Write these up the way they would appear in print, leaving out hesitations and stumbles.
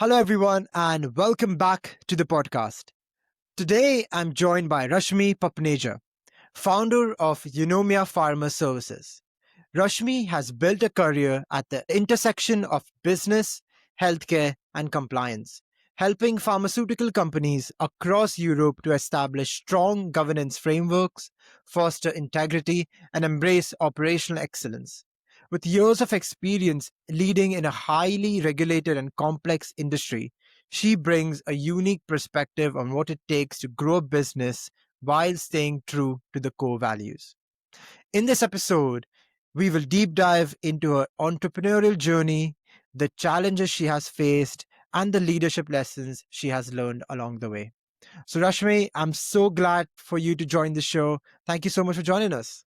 Hello, everyone, and welcome back to the podcast. Today, I'm joined by Rashmi Papneja, founder of Eunomia Pharma Services. Rashmi has built a career at the intersection of business, healthcare, and compliance, helping pharmaceutical companies across Europe to establish strong governance frameworks, foster integrity, and embrace operational excellence. With years of experience leading in a highly regulated and complex industry, she brings a unique perspective on what it takes to grow a business while staying true to the core values. In this episode, we will deep dive into her entrepreneurial journey, the challenges she has faced, and the leadership lessons she has learned along the way. So, Rashmi, I'm so glad for you to join the show. Thank you so much for joining us.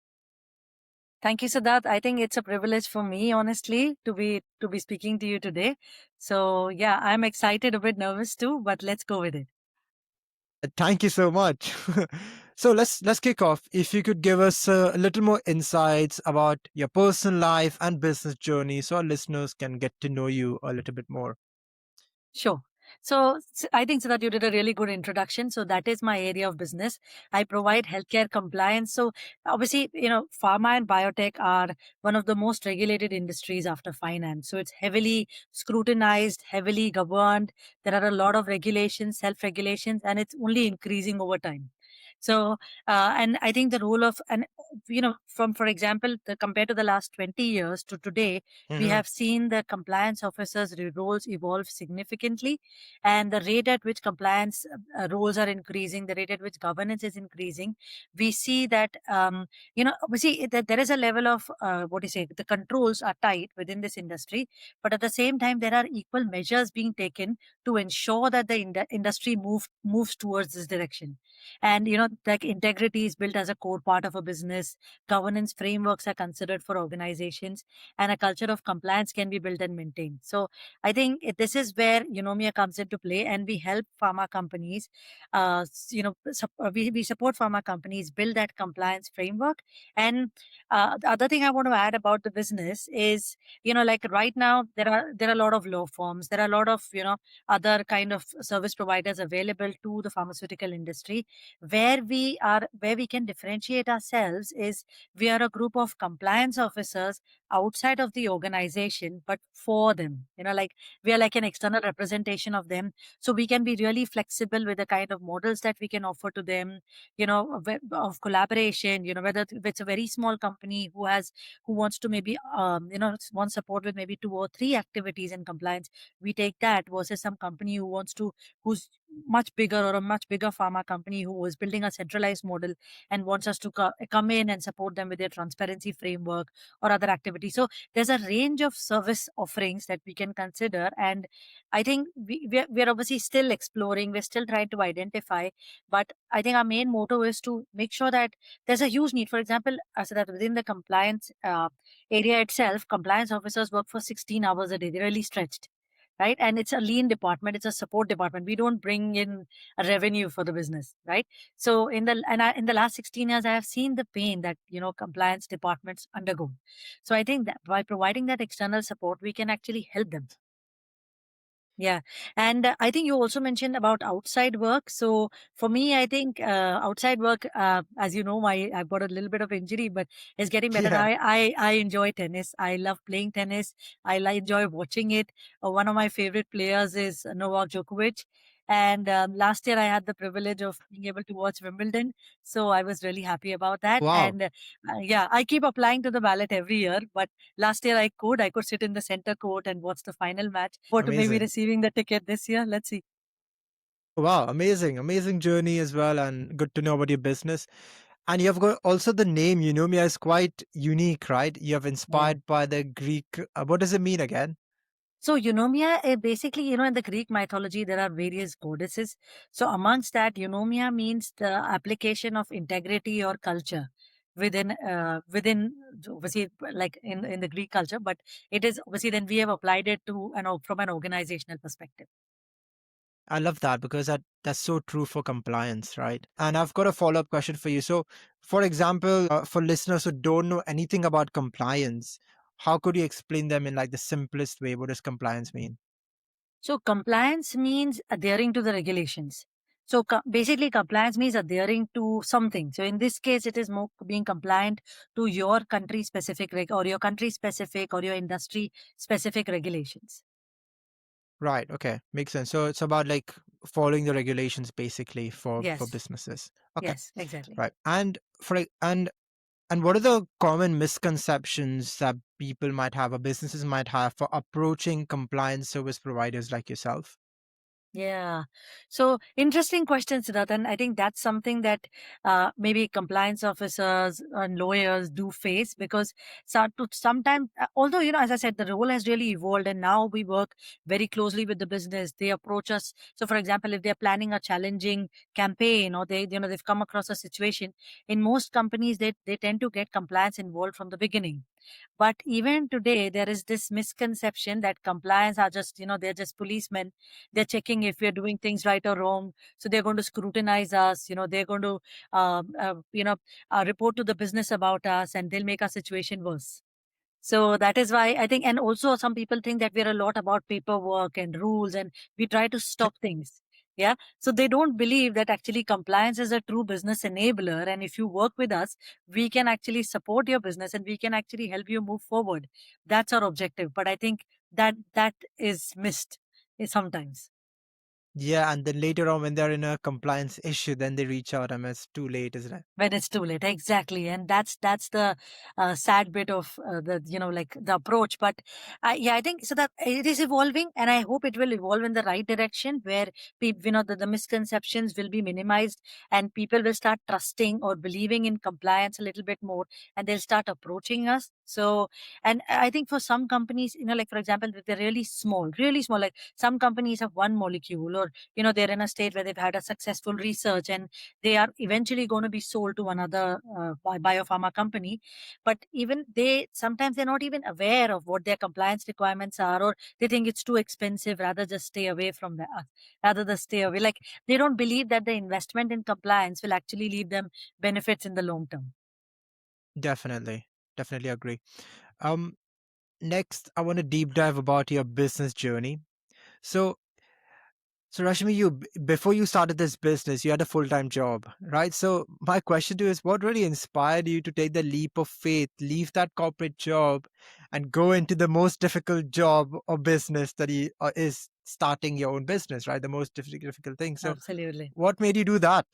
Thank you, Siddharth. I think it's a privilege for me, honestly, to be speaking to you today. So yeah, I'm excited, a bit nervous too, but let's go with it. Thank you so much. So let's kick off. If you could give us a little more insights about your personal life and business journey, so our listeners can get to know you a little bit more. Sure. So I think so that you did a really good introduction. So that is my area of business. I provide healthcare compliance. So obviously, pharma and biotech are one of the most regulated industries after finance. So it's heavily scrutinized, heavily governed. There are a lot of regulations, self-regulations, and it's only increasing over time. So, and I think the role of, and from, for example, compared to the last 20 years to today, we Mhm. have seen the compliance officers' roles evolve significantly, and the rate at which compliance roles are increasing, the rate at which governance is increasing. We see that we see that there is a level of what do you say, the controls are tight within this industry, but at the same time there are equal measures being taken to ensure that the industry moves towards this direction. And like integrity is built as a core part of a business. Governance frameworks are considered for organizations, and a culture of compliance can be built and maintained. So I think this is where Eunomia comes into play, and we help pharma companies. We support pharma companies build that compliance framework. And the other thing I want to add about the business is, like right now there are a lot of law firms, there are a lot of other kind of service providers available to the pharmaceutical industry. Where we can differentiate ourselves is we are a group of compliance officers outside of the organization, but for them. Like we are like an external representation of them. So we can be really flexible with the kind of models that we can offer to them, of collaboration, whether it's a very small company who wants to maybe, wants support with maybe two or three activities in compliance. We take that versus some company who's much bigger, or a much bigger pharma company who is building a centralized model and wants us to come in and support them with their transparency framework or other activities. So there's a range of service offerings that we can consider. And I think we're obviously still exploring, we're still trying to identify. But I think our main motto is to make sure that there's a huge need. For example, so that within the compliance area itself, compliance officers work for 16 hours a day. They're really stretched. Right. And it's a lean department. It's a support department. We don't bring in a revenue for the business. Right. So in the last 16 years, I have seen the pain that, compliance departments undergo. So I think that by providing that external support, we can actually help them. Yeah. And I think you also mentioned about outside work. So for me, I think outside work, as you know, I've got a little bit of injury, but it's getting better. Yeah. I enjoy tennis. I love playing tennis. Enjoy watching it. One of my favorite players is Novak Djokovic. And last year I had the privilege of being able to watch Wimbledon. So I was really happy about that. Wow. And yeah, I keep applying to the ballot every year, but last year I could sit in the center court and watch the final match. For to maybe Amazing. receiving the ticket this year. Let's see. Wow. Amazing. Amazing journey as well. And good to know about your business. And you've got also the name Eunomia is quite unique, right? You have Yeah. inspired by the Greek. What does it mean again? So Eunomia, basically, in the Greek mythology, there are various goddesses. So amongst that, Eunomia means the application of integrity or culture within obviously like in the Greek culture, but it is obviously then we have applied it to from an organizational perspective. I love that because that's so true for compliance, right? And I've got a follow up question for you. So, for example, for listeners who don't know anything about compliance, how could you explain them in like the simplest way? What does compliance mean? So compliance means adhering to the regulations. So basically, compliance means adhering to something. So in this case, it is more being compliant to your country specific or your country specific or your industry specific regulations. Right. Okay. Makes sense. So it's about like following the regulations basically for Yes, businesses. Okay. yes, exactly. Right. And what are the common misconceptions that people might have or businesses might have for approaching compliance service providers like yourself? Yeah. So interesting question, Siddharth. And I think that's something that maybe compliance officers and lawyers do face because sometimes, although, as I said, the role has really evolved and now we work very closely with the business. They approach us. So, for example, if they're planning a challenging campaign or they've come across a situation, in most companies, they tend to get compliance involved from the beginning. But even today, there is this misconception that compliance are just, they're just policemen. They're checking if we're doing things right or wrong. So they're going to scrutinize us. They're going to, report to the business about us and they'll make our situation worse. So that is why I think, and also some people think that we're a lot about paperwork and rules and we try to stop things. Yeah. So they don't believe that actually compliance is a true business enabler. And if you work with us, we can actually support your business and we can actually help you move forward. That's our objective. But I think that is missed sometimes. Yeah, and then later on when they're in a compliance issue, then they reach out and it's too late, isn't it? When it's too late, exactly, and that's the sad bit of the like the approach. But yeah, I think so that it is evolving, and I hope it will evolve in the right direction where people, the misconceptions will be minimized, and people will start trusting or believing in compliance a little bit more, and they'll start approaching us. So, and I think for some companies, like for example, if they're really small, like some companies have one molecule, or they're in a state where they've had a successful research and they are eventually going to be sold to another biopharma company. But even sometimes they're not even aware of what their compliance requirements are, or they think it's too expensive, rather just stay away from that, rather than stay away. Like they don't believe that the investment in compliance will actually leave them benefits in the long term. Definitely. Definitely agree. Um, Next, I want to deep dive about your business journey. So, so Rashmi, before you started this business, you had a full-time job, right? So my question to you is, what really inspired you to take the leap of faith, leave that corporate job, and go into the most difficult job or business that is starting your own business, right? The most difficult thing. So, Absolutely. what made you do that?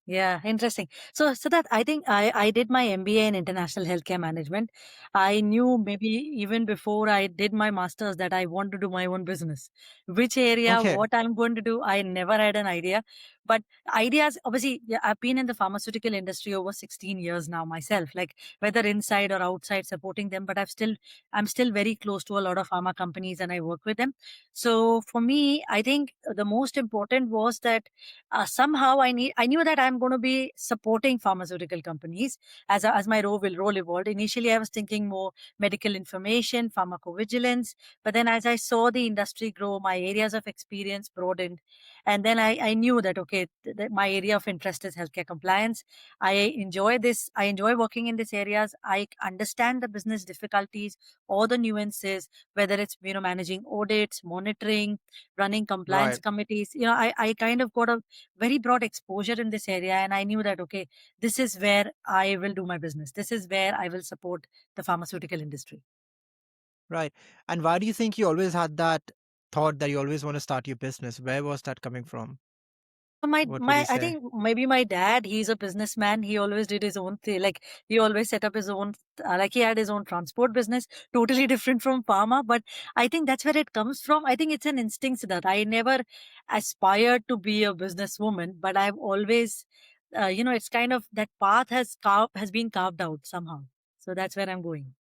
Yeah, interesting. So that I think I did my MBA in international healthcare management. I knew maybe even before I did my masters that I want to do my own business. Which area, Okay, what I'm going to do, I never had an idea. But ideas, obviously, yeah, I've been in the pharmaceutical industry over 16 years now myself, like whether inside or outside supporting them. But I'm still very close to a lot of pharma companies and I work with them. So for me, I think the most important was that somehow I knew that I'm going to be supporting pharmaceutical companies as my role evolved. Initially, I was thinking more medical information, pharmacovigilance, but then as I saw the industry grow, my areas of experience broadened, and then I knew that okay, my area of interest is healthcare compliance. I enjoy this. I enjoy working in these areas. I understand the business difficulties or the nuances, whether it's managing audits, monitoring, running compliance right. committees. I kind of got a very broad exposure in this area, and I knew that okay, this is where I will do my business, this is where I will support the pharmaceutical industry. Right. And why do you think you always had that thought that you always want to start your business? Where was that coming from? So my What would you my I say? think maybe my dad, he's a businessman. He always did his own thing. Like he always set up his own, like he had his own transport business, totally different from pharma. But I think that's where it comes from. I think it's an instinct that I never aspired to be a businesswoman, but I've always, it's kind of that path has been carved out somehow. So that's where I'm going.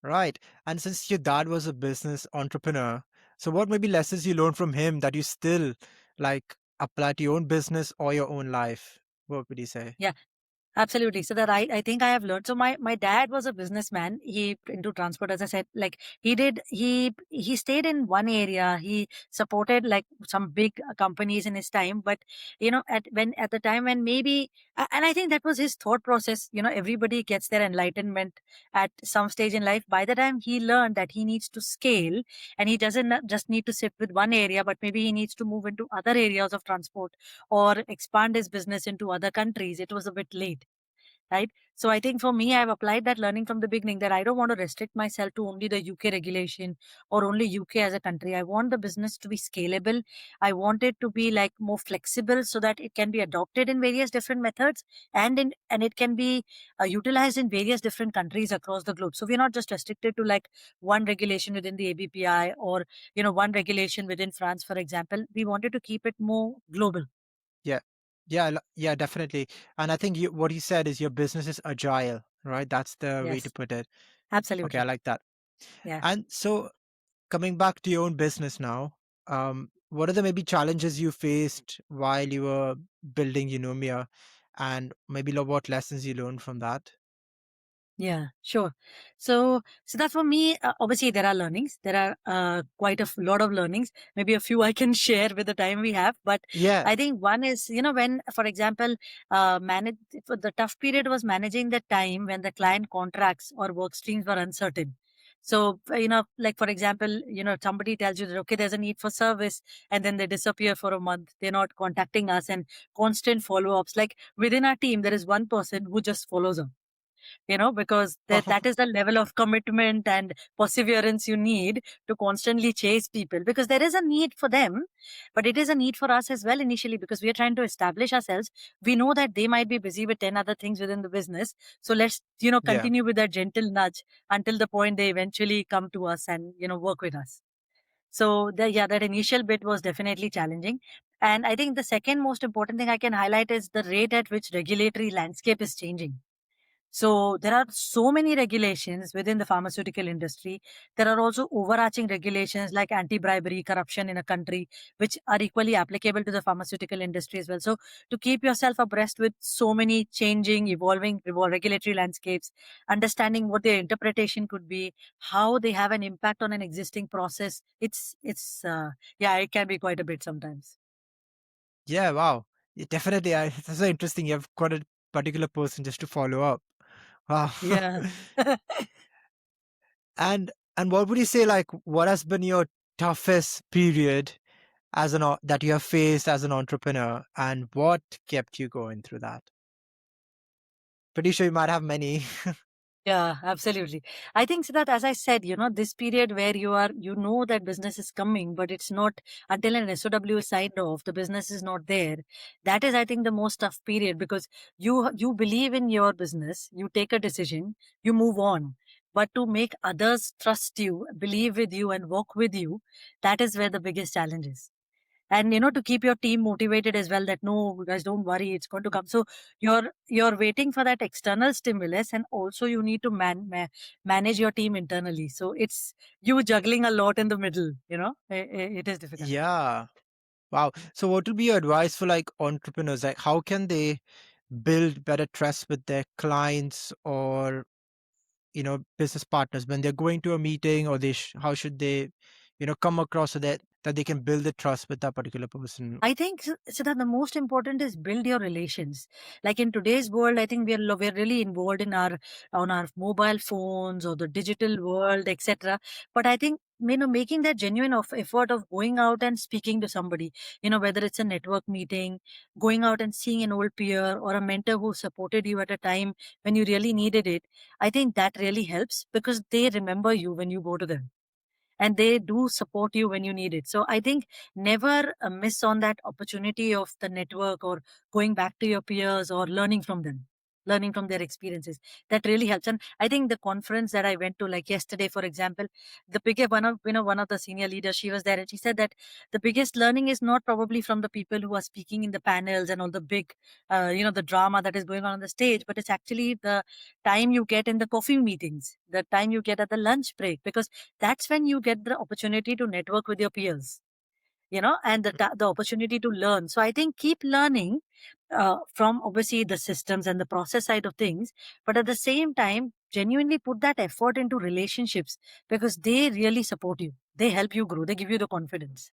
Right. And since your dad was a business entrepreneur, so what maybe lessons you learned from him that you still like apply to your own business or your own life? What would you say? Yeah. Absolutely. So that I think I have learned. So my dad was a businessman. He into transport, as I said. Like he stayed in one area. He supported like some big companies in his time. But at the time when maybe and I think that was his thought process. Everybody gets their enlightenment at some stage in life. By the time he learned that he needs to scale, and he doesn't just need to sit with one area, but maybe he needs to move into other areas of transport or expand his business into other countries. It was a bit late, right? So I think for me, I've applied that learning from the beginning, that I don't want to restrict myself to only the UK regulation or only UK as a country. I want the business to be scalable. I want it to be like more flexible so that it can be adopted in various different methods, and it can be utilized in various different countries across the globe. So we're not just restricted to like one regulation within the ABPI, or one regulation within France, for example. We wanted to keep it more global. Yeah. Yeah, yeah, definitely. And I think what you said is your business is agile, right? That's the way to Yes, put it. Okay, I absolutely. like that. Yeah. And so coming back to your own business now, what are the maybe challenges you faced while you were building Eunomia, and maybe what lessons you learned from that? Yeah, sure. So that for me, obviously there are learnings. There are quite a lot of learnings. Maybe a few I can share with the time we have. But Yeah. I think one is, when, for example, manage for the tough period was managing the time when the client contracts or work streams were uncertain. So, like for example, somebody tells you that, okay, there's a need for service, and then they disappear for a month. They're not contacting us, and constant follow ups. Like within our team, there is one person who just follows up, because that is the level of commitment and perseverance you need to constantly chase people, because there is a need for them, but it is a need for us as well initially, because we are trying to establish ourselves. We know that they might be busy with 10 other things within the business. So let's, Yeah. continue with that gentle nudge until the point they eventually come to us and, work with us. So that initial bit was definitely challenging. And I think the second most important thing I can highlight is the rate at which regulatory landscape is changing. So there are so many regulations within the pharmaceutical industry. There are also overarching regulations like anti-bribery, corruption in a country, which are equally applicable to the pharmaceutical industry as well. So to keep yourself abreast with so many changing, evolving regulatory landscapes, understanding what their interpretation could be, how they have an impact on an existing process, yeah, it can be quite a bit sometimes. Yeah, wow. Yeah, definitely. That's so interesting. You have got a particular person just to follow up. Wow. Yeah. And what would you say, like, what has been your toughest period that you have faced as an entrepreneur, and what kept you going through that? Pretty sure you might have many. Yeah, absolutely. I think so that, as I said, this period where that business is coming, but it's not until an SOW is signed off, the business is not there. That is, I think, the most tough period, because you believe in your business, you take a decision, you move on. But to make others trust you, believe with you, and work with you, that is where the biggest challenge is. And to keep your team motivated as well, that no, you guys, don't worry, it's going to come. So you're waiting for that external stimulus, and also you need to manage your team internally. So it's you juggling a lot in the middle. It is difficult. Yeah. Wow. So what would be your advice for like entrepreneurs? Like how can they build better trust with their clients or business partners when they're going to a meeting, or how should they come across so that they can build the trust with that particular person? I think so that the most important is build your relations. Like in today's world, I think we're really involved in our on our mobile phones or the digital world, etc. But I think making that genuine of effort of going out and speaking to somebody, whether it's a network meeting, going out and seeing an old peer or a mentor who supported you at a time when you really needed it. I think that really helps, because they remember you when you go to them, and they do support you when you need it. So I think never miss on that opportunity of the network, or going back to your peers, or learning from their experiences. That really helps. And I think the conference that I went to, like yesterday, for example, the biggest one of the senior leaders, she was there, and she said that the biggest learning is not probably from the people who are speaking in the panels and all the big, the drama that is going on the stage, but it's actually the time you get in the coffee meetings, the time you get at the lunch break, because that's when you get the opportunity to network with your peers. and the opportunity to learn. So I think keep learning from obviously the systems and the process side of things, but at the same time, genuinely put that effort into relationships because they really support you. They help you grow. They give you the confidence.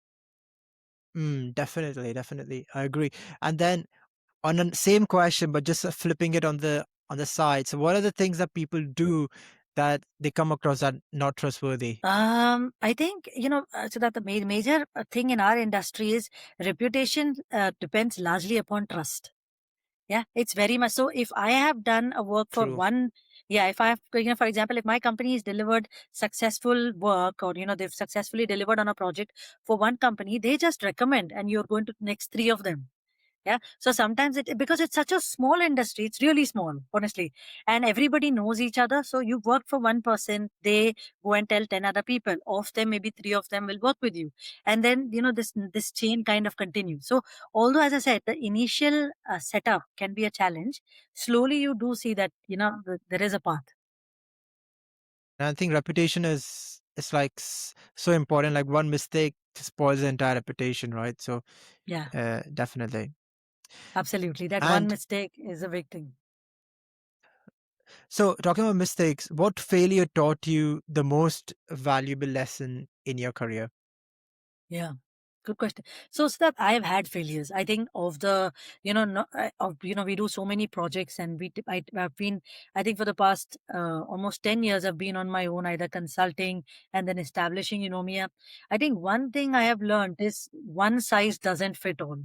Definitely, definitely. I agree. And then on the same question, but just flipping it on the side. So, what are the things that people do that they come across that not trustworthy? I think, so that the major thing in our industry is reputation depends largely upon trust. Yeah, it's very much so. If I have done a work for True. one, yeah, if I have, for example, if my company has delivered successful work or, they've successfully delivered on a project for one company, they just recommend and you're going to next three of them. Yeah. So sometimes because it's such a small industry, it's really small, honestly. And everybody knows each other. So you work for one person, they go and tell 10 other people. Of them, maybe three of them will work with you. And then, this chain kind of continues. So although, as I said, the initial setup can be a challenge, slowly you do see that, there is a path. And I think reputation is like so important. Like one mistake spoils the entire reputation, right? So, Yeah, definitely. absolutely. That one And mistake is a big thing. so, talking about mistakes, what failure taught you the most valuable lesson in your career? Yeah. Good question. So that I have had failures. I think of the, no, we do so many projects and I've been, I think for the past almost 10 years, I've been on my own, either consulting and then establishing Eunomia. I think one thing I have learned is one size doesn't fit all,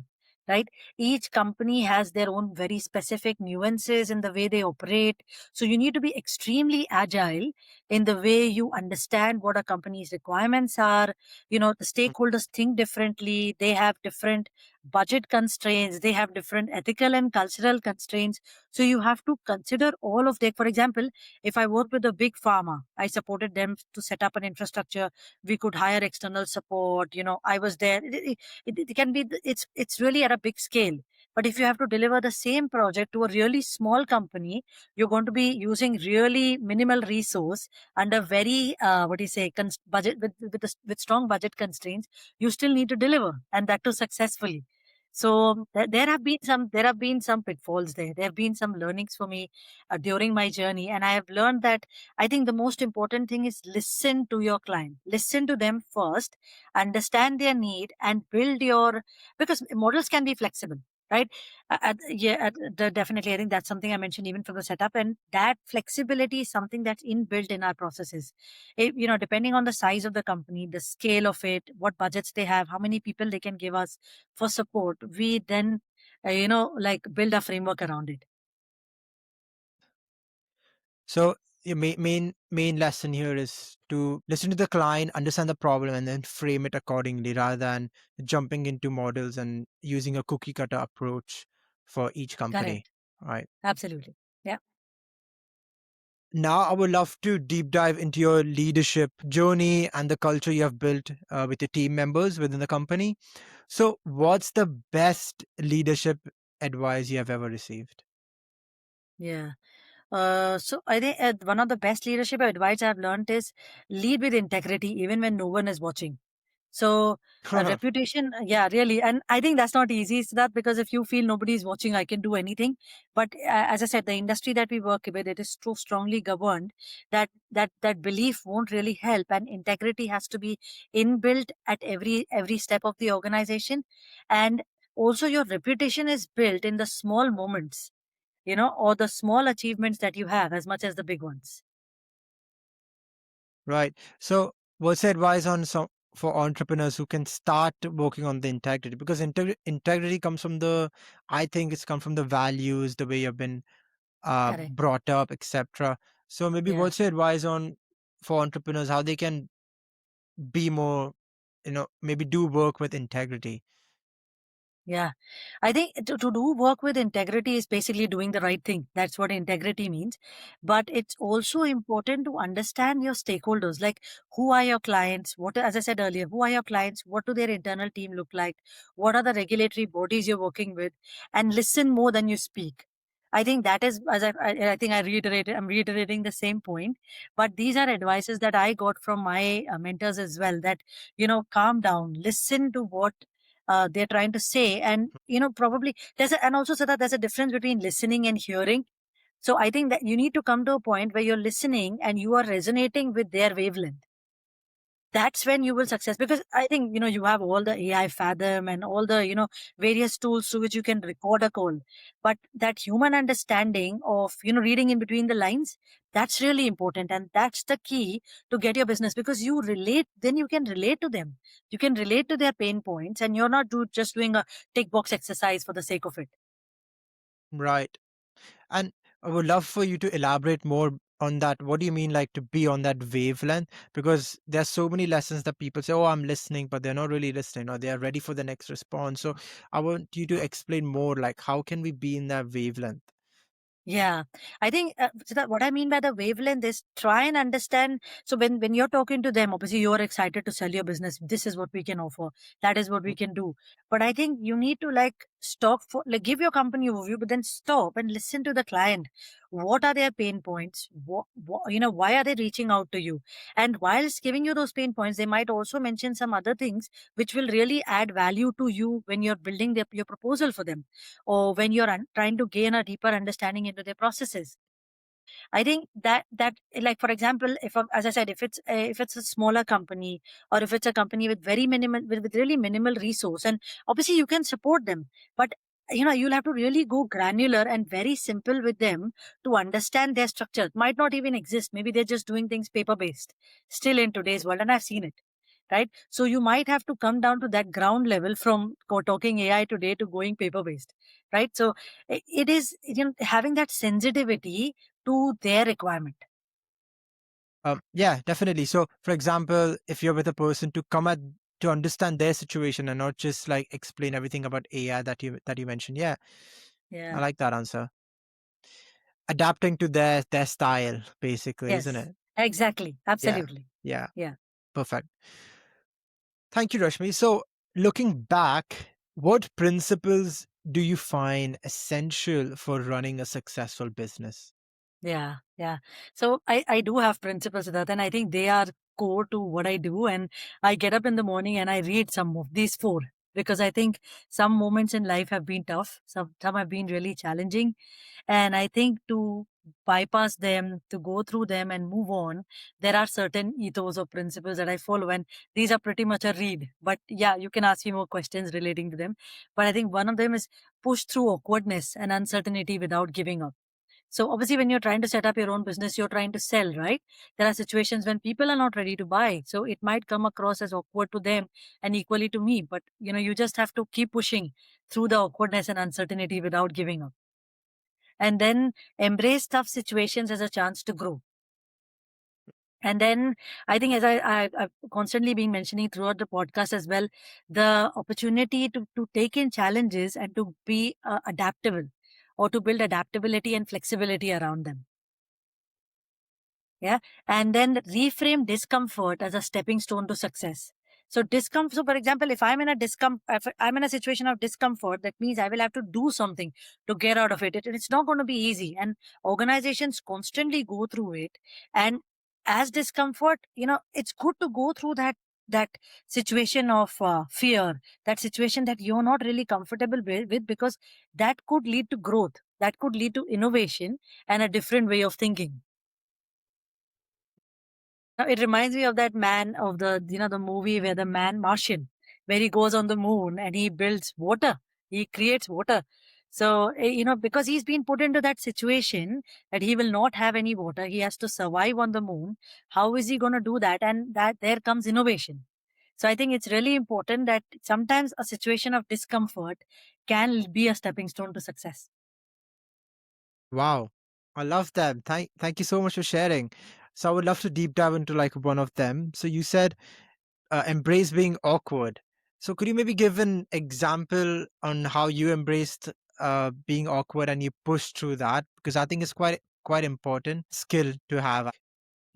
right? Each company has their own very specific nuances in the way they operate. So you need to be extremely agile in the way you understand what a company's requirements are. The stakeholders think differently, they have different budget constraints, they have different ethical and cultural constraints. So you have to consider all of that. For example, if I work with a big pharma, I supported them to set up an infrastructure. We could hire external support. I was there. It can be, it's really at a big scale. But if you have to deliver the same project to a really small company, you're going to be using really minimal resource under very what do you say budget with strong budget constraints. You still need to deliver, and that too successfully. So there have been some pitfalls there have been some learnings for me during my journey, and I have learned that I think the most important thing is listen to your client, listen to them first, understand their need and build your, because models can be flexible, right? Definitely. I think that's something I mentioned even from the setup, and that flexibility is something that's inbuilt in our processes. Depending on the size of the company, the scale of it, what budgets they have, how many people they can give us for support, we then, like build a framework around it. So, your main lesson here is to listen to the client, understand the problem, and then frame it accordingly, rather than jumping into models and using a cookie cutter approach for each company. Correct. Right. Absolutely. Yeah. Now, I would love to deep dive into your leadership journey and the culture you have built with your team members within the company. So, what's the best leadership advice you have ever received? Yeah. So I think one of the best leadership advice I've learned is lead with integrity even when no one is watching. So a reputation, yeah, really. And I think that's not easy. It's that because if you feel nobody's watching, I can do anything. But as I said, the industry that we work with, it is so strongly governed that belief won't really help. And integrity has to be inbuilt at every step of the organization. And also your reputation is built in the small moments, or the small achievements that you have as much as the big ones. Right. So, what's the advice on some for entrepreneurs who can start working on the integrity? Because integrity comes from I think it's come from the values, the way you've been Correct. brought up, etc. So, maybe Yeah. what's your advice on for entrepreneurs how they can be more, maybe do work with integrity? Yeah. I think to do work with integrity is basically doing the right thing. That's what integrity means. But it's also important to understand your stakeholders. Like, who are your clients? As I said earlier, who are your clients? What do their internal team look like? What are the regulatory bodies you're working with? And listen more than you speak. I think that is, as I think I reiterated, I'm reiterating the same point, but these are advices that I got from my mentors as well. That, calm down, listen to what they're trying to say, and probably and also so that there's a difference between listening and hearing. So I think that you need to come to a point where you're listening and you are resonating with their wavelength. That's when you will success, because I think you have all the AI Fathom and all the various tools through which you can record a call, but that human understanding of reading in between the lines, that's really important, and that's the key to get your business, because you relate, then you can relate to them, you can relate to their pain points, and you're not just doing a tick box exercise for the sake of it. Right. And I would love for you to elaborate more on that. What do you mean, like to be on that wavelength? Because there's so many lessons that people say, "Oh, I'm listening," but they're not really listening, or they are ready for the next response. So I want you to explain more, like how can we be in that wavelength? Yeah, I think what I mean by the wavelength is try and understand. So when you're talking to them, obviously you're excited to sell your business. This is what we can offer. That is what we Mm. can do. But I think you need to like stop for like give your company overview, but then stop and listen to the client. What are their pain points? Why are they reaching out to you? And whilst giving you those pain points, they might also mention some other things which will really add value to you when you're building your proposal for them, or when you're trying to gain a deeper understanding into their processes. I think that like for example, as I said, if it's a smaller company, or if it's a company with very minimal with really minimal resource, and obviously you can support them, but you'll have to really go granular and very simple with them to understand their structure. It might not even exist. Maybe they're just doing things paper based still in today's world, and I've seen it, right? So you might have to come down to that ground level from talking AI today to going paper based, right? So it is having that sensitivity to their requirement. Yeah, definitely. So, for example, if you're with a person to come at to understand their situation and not just like explain everything about AI that you mentioned. Yeah, I Yeah. like that answer. Adapting to their style, basically, isn't Yes. it? Exactly. Yeah, Absolutely. yeah, Yeah. perfect. Thank you, Rashmi. So, looking back, what principles do you find essential for running a successful business? Yeah, yeah. So I do have principles, that, and I think they are core to what I do. And I get up in the morning and I read some of these four, because I think some moments in life have been tough. Some have been really challenging, and I think to bypass them, to go through them and move on, there are certain ethos or principles that I follow, and these are pretty much a read. But yeah, you can ask me more questions relating to them. But I think one of them is push through awkwardness and uncertainty without giving up. So obviously, when you're trying to set up your own business, you're trying to sell, right? There are situations when people are not ready to buy. So it might come across as awkward to them and equally to me. But you just have to keep pushing through the awkwardness and uncertainty without giving up. And then embrace tough situations as a chance to grow. And then I think, as I've constantly been mentioning throughout the podcast as well, the opportunity to take in challenges and to be adaptable, or to build adaptability and flexibility around them. Yeah. And then reframe discomfort as a stepping stone to success. So discomfort, so for example, if I'm in a situation of discomfort, that means I will have to do something to get out of it. It's not going to be easy, and organizations constantly go through it. And as discomfort, it's good to go through that situation of fear, that situation that you're not really comfortable with, because that could lead to growth, that could lead to innovation and a different way of thinking. Now, it reminds me of that man of the movie where the man Martian, where he goes on the moon and he builds water, he creates water. So, because he's been put into that situation that he will not have any water, he has to survive on the moon. How is he going to do that? And that there comes innovation. So, I think it's really important that sometimes a situation of discomfort can be a stepping stone to success. Wow, I love them. Thank you so much for sharing. So I would love to deep dive into like one of them. So you said embrace being awkward. So could you maybe give an example on how you embraced being awkward and you pushed through that? Because I think it's quite important skill to have.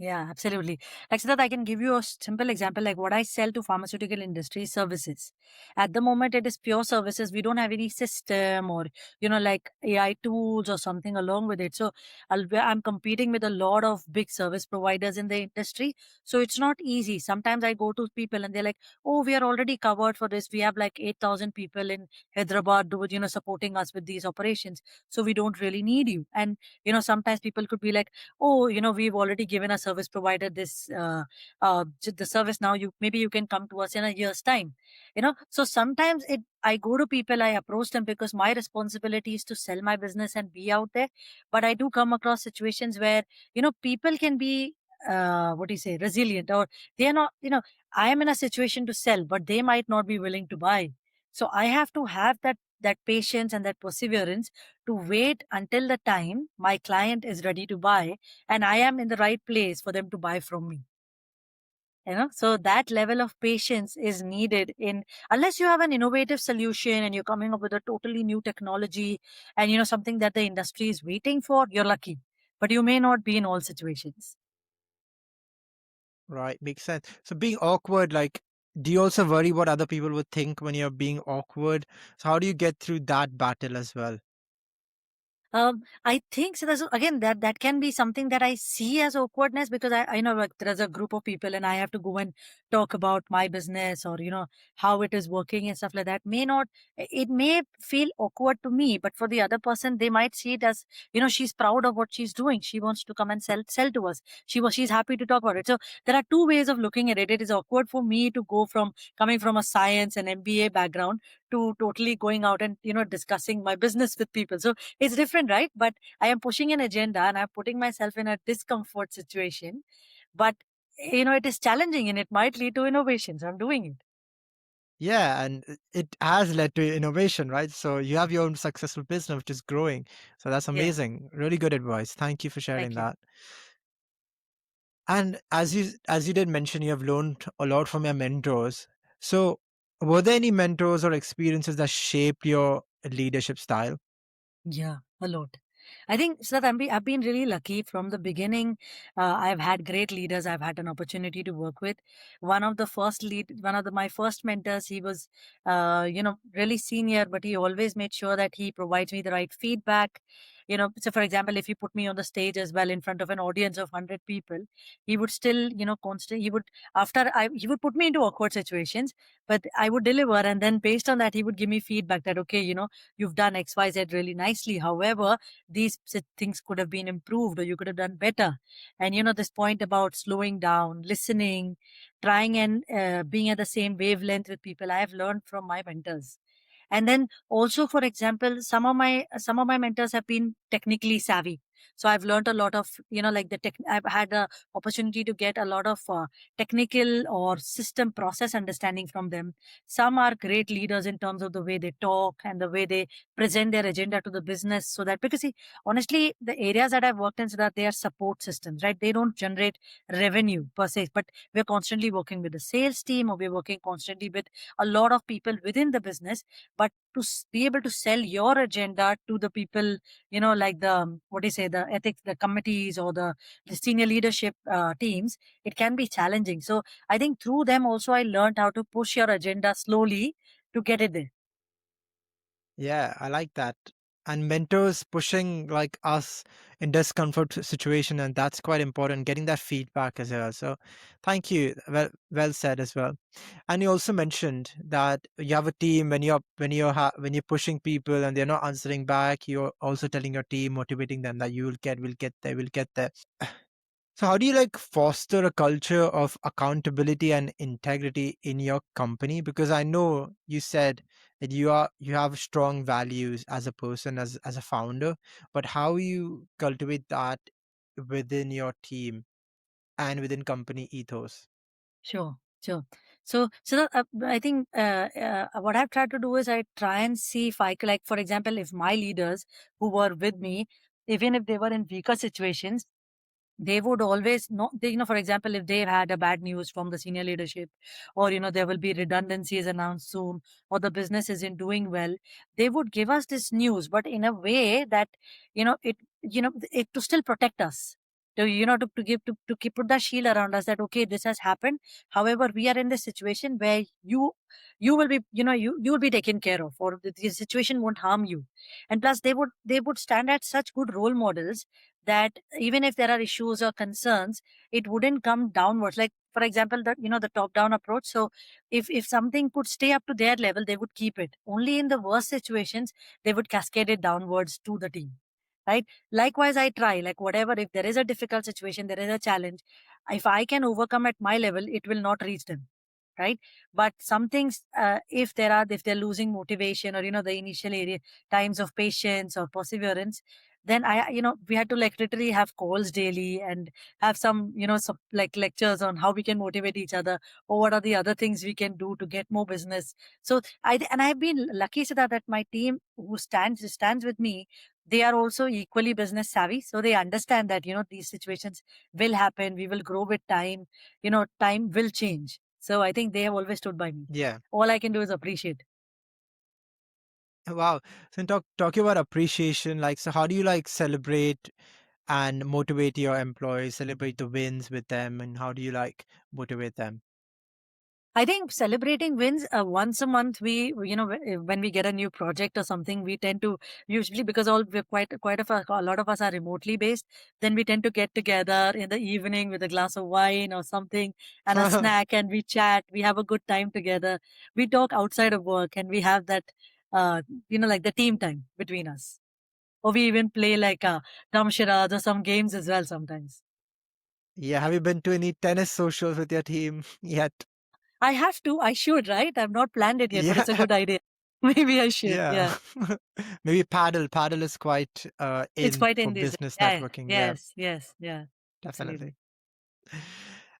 Yeah, absolutely. Like Siddharth, I can give you a simple example like what I sell to pharmaceutical industry services. At the moment, it is pure services. We don't have any system or, like AI tools or something along with it. So I'm competing with a lot of big service providers in the industry. So it's not easy. Sometimes I go to people and they're like, oh, we are already covered for this. We have like 8,000 people in Hyderabad, supporting us with these operations. So we don't really need you. And, sometimes people could be like, oh, we've already given a service provider this the service. Now you maybe you can come to us in a year's time. So sometimes it I go to people, I approach them because my responsibility is to sell my business and be out there. But I do come across situations where people can be what do you say, resilient, or they are not, I am in a situation to sell but they might not be willing to buy. So I have to have that patience and that perseverance to wait until the time my client is ready to buy and I am in the right place for them to buy from me. So that level of patience is needed in unless you have an innovative solution and you're coming up with a totally new technology and something that the industry is waiting for, you're lucky. But you may not be in all situations. Right, makes sense. So being awkward, like, do you also worry what other people would think when you're being awkward? So how do you get through that battle as well? I think so. Again, that can be something that I see as awkwardness because I know like there's a group of people and I have to go and talk about my business or how it is working and stuff like that. It may feel awkward to me, but for the other person, they might see it as she's proud of what she's doing. She wants to come and sell to us. She's happy to talk about it. So there are two ways of looking at it. It is awkward for me to go from coming from a science and MBA background to totally going out and discussing my business with people. So it's different, right? But I am pushing an agenda and I'm putting myself in a discomfort situation. But it is challenging and it might lead to innovation. So I'm doing it. Yeah, and it has led to innovation, right? So you have your own successful business which is growing. So that's Yeah. amazing. Really good advice. Thank you for sharing Thank you. that. And as you did mention, you have learned a lot from your mentors. So were there any mentors or experiences that shaped your leadership style? Yeah, a lot. I think so that I've been really lucky from the beginning. I've had great leaders. I've had an opportunity to work with. One of my first mentors. He was, really senior, but he always made sure that he provides me the right feedback. So for example, if he put me on the stage as well in front of an audience of 100 people, he would still, constant. He would put me into awkward situations, but I would deliver, and then based on that, he would give me feedback that okay, you've done XYZ really nicely. However, things could have been improved or you could have done better. And, this point about slowing down, listening, trying and being at the same wavelength with people, I have learned from my mentors. And then also, for example, some of my mentors have been technically savvy. So I've learned a lot of, like I've had the opportunity to get a lot of technical or system process understanding from them. Some are great leaders in terms of the way they talk and the way they present their agenda to the business. So that because see, honestly, the areas that I've worked in, so that they are support systems, right? They don't generate revenue per se, but we're constantly working with the sales team or we're working constantly with a lot of people within the business. But to be able to sell your agenda to the people, like the what do you say, the ethics, the committees or the senior leadership teams, it can be challenging. So I think through them also I learned how to push your agenda slowly to get it there. Yeah, I like that. And mentors pushing like us in discomfort situation, and that's quite important. Getting that feedback as well. So, thank you. Well said as well. And you also mentioned that you have a team when you're pushing people and they're not answering back. You're also telling your team, motivating them that will get there, will get there. So how do you like foster a culture of accountability and integrity in your company? Because I know you said that you have strong values as a person, as a founder, but how you cultivate that within your team and within company ethos? Sure, sure. I think what I've tried to do is I try and see if like, for example, if my leaders who were with me, even if they were in weaker situations, they would always know, for example, if they had a bad news from the senior leadership or, there will be redundancies announced soon or the business isn't doing well, they would give us this news, but in a way that, it to still protect us. to keep put that shield around us that okay, this has happened. However, we are in this situation where you will be, you will be taken care of, or the situation won't harm you. And plus, they would stand as such good role models that even if there are issues or concerns, it wouldn't come downwards. Like for example, the top down approach. So if something could stay up to their level, they would keep it. Only in the worst situations, they would cascade it downwards to the team, right? Likewise, I try, like whatever, if there is a difficult situation, there is a challenge, if I can overcome at my level, it will not reach them, right? But some things, if they're losing motivation, or the initial area times of patience or perseverance, then we had to like literally have calls daily and have some, some like lectures on how we can motivate each other, or what are the other things we can do to get more business. So I've been lucky, so that my team who stands with me, they are also equally business savvy, so they understand that these situations will happen, we will grow with time, time will change. So I think they have always stood by me. Yeah. All I can do is appreciate. Wow. So talking about appreciation, like, so how do you like celebrate and motivate your employees, celebrate the wins with them, and how do you like motivate them? I think celebrating wins, once a month, when we get a new project or something, we tend to, usually because all we're quite of a lot of us are remotely based, then we tend to get together in the evening with a glass of wine or something and a snack, and we chat, we have a good time together. We talk outside of work, and we have that, like the team time between us. Or we even play like dumb charades or some games as well sometimes. Yeah. Have you been to any tennis socials with your team yet? I have to. I should, right? I've not planned it yet, but Yeah. it's a good idea. Maybe I should. Yeah. Yeah. Maybe paddle. Paddle is quite It's in quite for in these days. business Yeah. networking. Yeah, Yes. Yes. Yeah. definitely. Absolutely.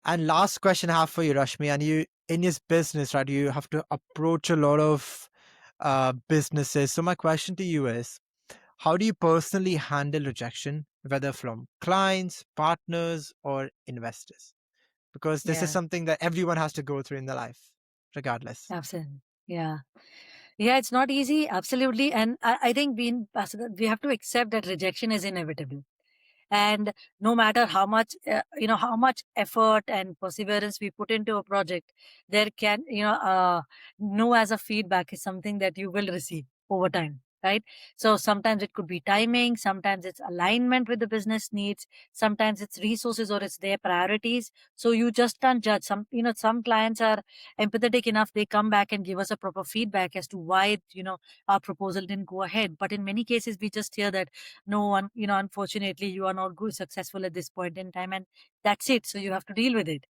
And last question I have for you, Rashmi, and you in your business, right? You have to approach a lot of businesses. So my question to you is, how do you personally handle rejection, whether from clients, partners, or investors? Because this is Yeah. something that everyone has to go through in their life, regardless. Absolutely. Yeah. Yeah. It's not easy. Absolutely. And I think we have to accept that rejection is inevitable. And no matter how much how much effort and perseverance we put into a project, there can no as a feedback is something that you will receive over time, right? So sometimes it could be timing, sometimes it's alignment with the business needs, sometimes it's resources, or it's their priorities. So you just can't judge. Some clients are empathetic enough, they come back and give us a proper feedback as to why our proposal didn't go ahead. But in many cases we just hear that no one, unfortunately you are not good successful at this point in time, and that's it, so you have to deal with it,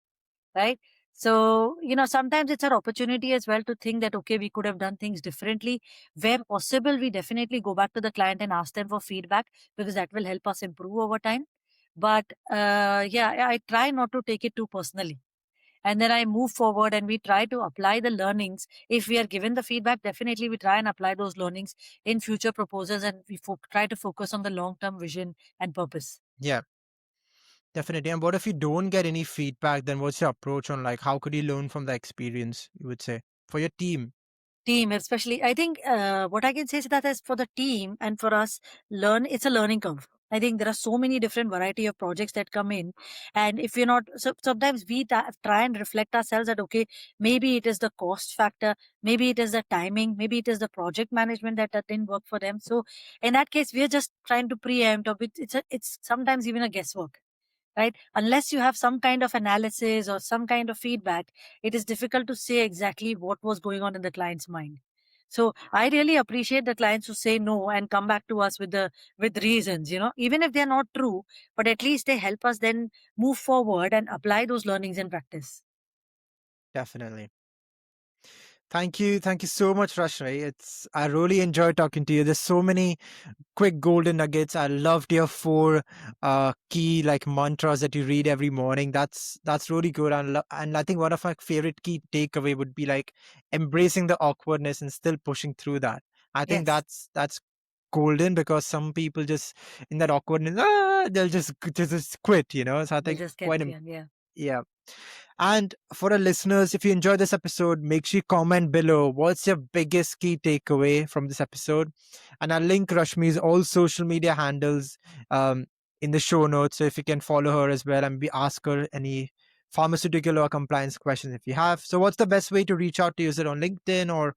right? So sometimes it's our opportunity as well to think that okay, we could have done things differently. Where possible, we definitely go back to the client and ask them for feedback, because that will help us improve over time. But yeah, I try not to take it too personally, and then I move forward and we try to apply the learnings. If we are given the feedback, definitely we try and apply those learnings in future proposals, and we try to focus on the long term vision and purpose. Yeah, definitely. And what if you don't get any feedback? Then what's your approach on like how could you learn from the experience? You would say for your team. Team, especially, I think what I can say is that as for the team and for us, it's a learning curve. I think there are so many different variety of projects that come in, and if you're not, so sometimes we try and reflect ourselves that okay, maybe it is the cost factor, maybe it is the timing, maybe it is the project management that didn't work for them. So in that case, we are just trying to preempt, or it's sometimes even a guesswork, right? Unless you have some kind of analysis or some kind of feedback, it is difficult to say exactly what was going on in the client's mind. So I really appreciate the clients who say no and come back to us with reasons, even if they're not true, but at least they help us then move forward and apply those learnings in practice. Definitely. Thank you. Thank you so much, Rashmi. I really enjoyed talking to you. There's so many quick golden nuggets. I loved your four key like mantras that you read every morning. That's really good. And I think one of my favorite key takeaway would be like embracing the awkwardness and still pushing through that. I think Yes, that's golden because some people just in that awkwardness, they'll just quit, you know. So I we'll think just get quite clear. Yeah. yeah. And for our listeners, if you enjoyed this episode, make sure you comment below what's your biggest key takeaway from this episode. And I'll link Rashmi's all social media handles in the show notes. So if you can follow her as well and ask her any pharmaceutical or compliance questions if you have. So what's the best way to reach out to you? Is it on LinkedIn or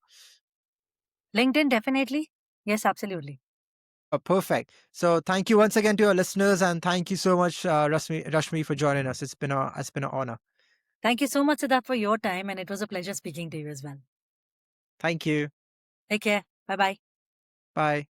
LinkedIn, definitely. Yes, absolutely. perfect? So thank you once again to our listeners, and thank you so much, Rashmi, for joining us. It's been an honor. Thank you so much, Siddharth, for your time, and it was a pleasure speaking to you as well. Thank you. Take care. Bye bye. Bye.